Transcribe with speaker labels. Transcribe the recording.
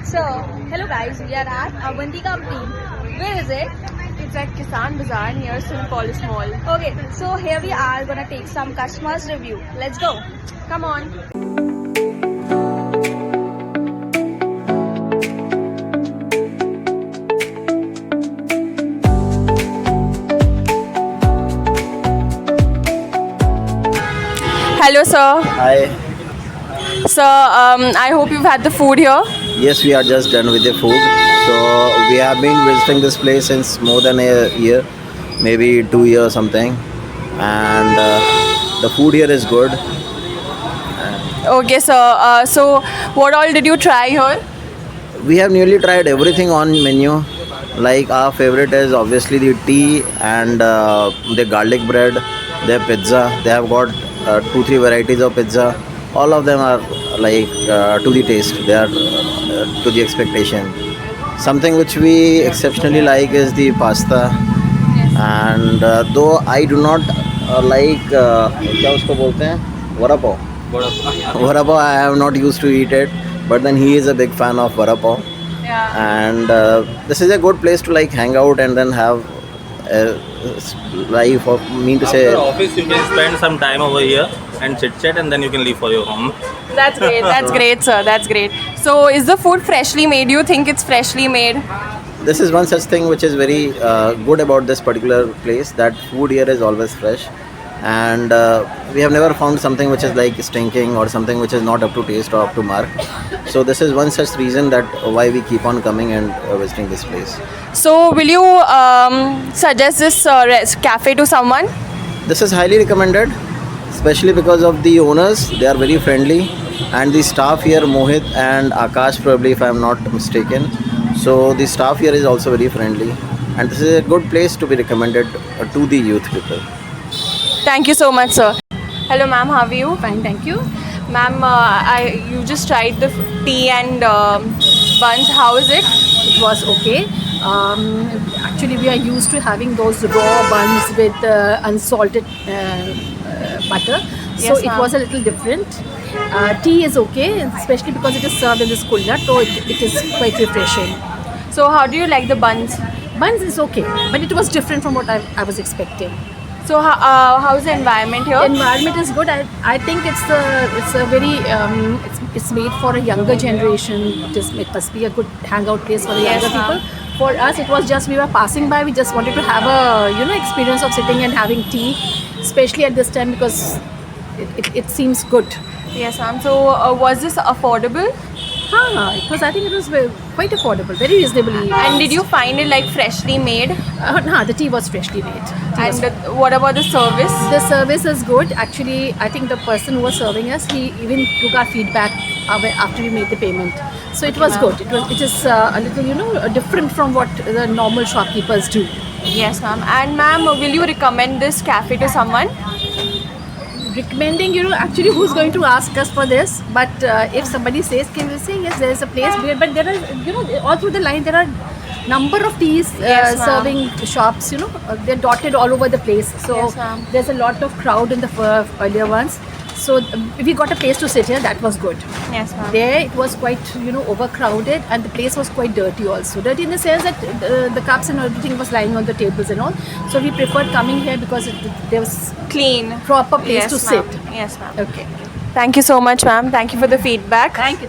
Speaker 1: So, hello guys, we are at Avantika Company. Where is it?
Speaker 2: It's at Kisan Bazaar near St. Paul's Mall.
Speaker 1: Okay, so here we are gonna take some customers review. Let's go.
Speaker 2: Come on. Hello, sir.
Speaker 3: Hi.
Speaker 2: Sir, I hope you've had the food here.
Speaker 3: Yes, we are just done with the food. So we have been visiting this place since more than a year, maybe 2 years or something. And the food here is good.
Speaker 2: Okay, sir. So, what all did you try here?
Speaker 3: We have nearly tried everything on menu. Like our favorite is obviously the tea and the garlic bread, their pizza. They have got 2-3 varieties of pizza. All of them are like to the taste. They are to the expectation. Something which we exceptionally like is the pasta. And though I do not like क्या उसको बोलते हैं vada pav. Vada pav, I have not used to eat it, but then he is a big fan of vada pav.
Speaker 2: Yeah.
Speaker 3: And this is a good place to like hang out and then have a life of
Speaker 4: After office, you can spend some time over here and chit chat, and then you can leave for your home.
Speaker 2: That's great. That's great, sir. That's great. So, is the food freshly made? Do you think it's freshly made?
Speaker 3: This is one such thing which is very good about this particular place, that food here is always fresh, and we have never found something which is like stinking or something which is not up to taste or up to mark. So this is one such reason that why we keep on coming and visiting this place.
Speaker 2: So, will you suggest this cafe to someone?
Speaker 3: This is highly recommended, especially because of the owners. They are very friendly, and the staff here, Mohit and Akash, probably if I am not mistaken. So the staff here is also very friendly, and this is a good place to be recommended to the youth people.
Speaker 2: Thank you so much, sir. Hello, ma'am. How are you?
Speaker 5: Fine, thank you.
Speaker 2: Ma'am, you just tried the tea and buns. How is it?
Speaker 5: It was okay. Actually, we are used to having those raw buns with unsalted butter. So
Speaker 2: Yes,
Speaker 5: it
Speaker 2: ma'am.
Speaker 5: was a little different. Tea is okay, especially because it is served in this cooler, so it is quite refreshing.
Speaker 2: So, how do you like the buns?
Speaker 5: Buns is okay, but it was different from what I was expecting.
Speaker 2: So, how's the environment here?
Speaker 5: Environment is good. I think it's a very it's made for a younger generation. It must be a good hangout place for the
Speaker 2: Yes,
Speaker 5: younger
Speaker 2: ma'am.
Speaker 5: people. For us, it was just we were passing by. We just wanted to have a experience of sitting and having tea, especially at this time because it seems good.
Speaker 2: Yes, ma'am. So, was this affordable?
Speaker 5: It was. I think it was quite affordable, very reasonably.
Speaker 2: And did you find it like freshly made?
Speaker 5: The tea was freshly made. Tea was
Speaker 2: And what about the service?
Speaker 5: The service is good. Actually, I think the person who was serving us, he even took our feedback after we made the payment. So it was
Speaker 2: ma'am.
Speaker 5: good. It is a little, different from what the normal shopkeepers do.
Speaker 2: Yes, ma'am. And ma'am, will you recommend this cafe to someone?
Speaker 5: Recommending, actually who's going to ask us for this? But if somebody says, can we say yes, there is a place. But there are, all through the line, there are number of teas
Speaker 2: Yes, ma'am.
Speaker 5: serving shops. They're dotted all over the place. So
Speaker 2: Yes, ma'am.
Speaker 5: there's a lot of crowd in the earlier ones. So we got a place to sit here. That was good.
Speaker 2: Yes, ma'am.
Speaker 5: There it was quite overcrowded, and the place was quite dirty also. Dirty in the sense that the cups and everything was lying on the tables and all. So we preferred coming here because there was
Speaker 2: Clean.
Speaker 5: proper place
Speaker 2: Yes,
Speaker 5: to
Speaker 2: ma'am.
Speaker 5: sit.
Speaker 2: Yes, ma'am.
Speaker 5: Okay.
Speaker 2: Thank you so much, ma'am. Thank you for the feedback.
Speaker 5: Thank you.